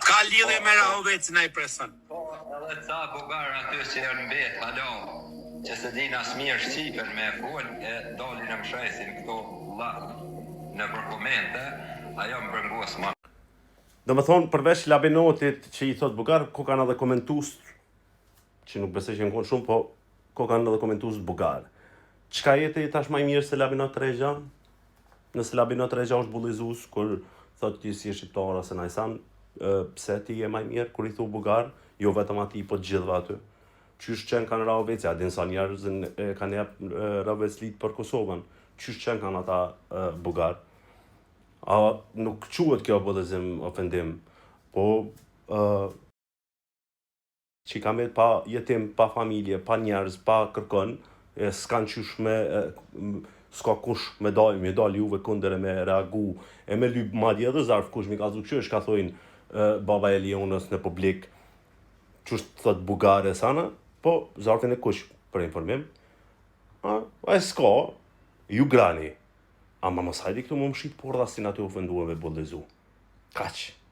Ka lidhje me Rahovecin ai person. Po, edhe ca bugarë aty që janë mbet, halo, që se din as mirë Shqipen me fol, e dalin e më shesin këto në përkomente, ajo më bërngos ma. Do më thonë, përveç Labinotit që i thot bugar, ko kanë edhe komentus, që nuk besoj që në konë shumë, po ko kanë edhe komentus bugar. Qka jeti tash maj mirë se Labinot Regja? Nëse Labinot Regja është bullizus, kur thot ti si e shqiptar ose najsan, pse ti je maj mirë, kur i thu bugar, jo vetëm ati, po gjithve aty. Qysh qenë kanë Rahovec, ja din sa njerëzën kanë jep Rahovec lit për Kosovën, qysh qenë kanë ata bugar. A nuk quhet kjo bullizim, ofendim, po që ka met pa jetim, pa familje, pa njerëz, pa kërkon, s'kan qysh s'ka kush me dal juve kunder e me reagu, e me lyp madje edhe zarf kush mi ka zu qysh, ka thojnë baba e Lionës në publik, qysh të thot bugare sana, po zarfin e kush për informim, a s'ka, ju grani, ama mos hajdi këtu më mshit por dhe si na të ofenduave bullizu. Kaq.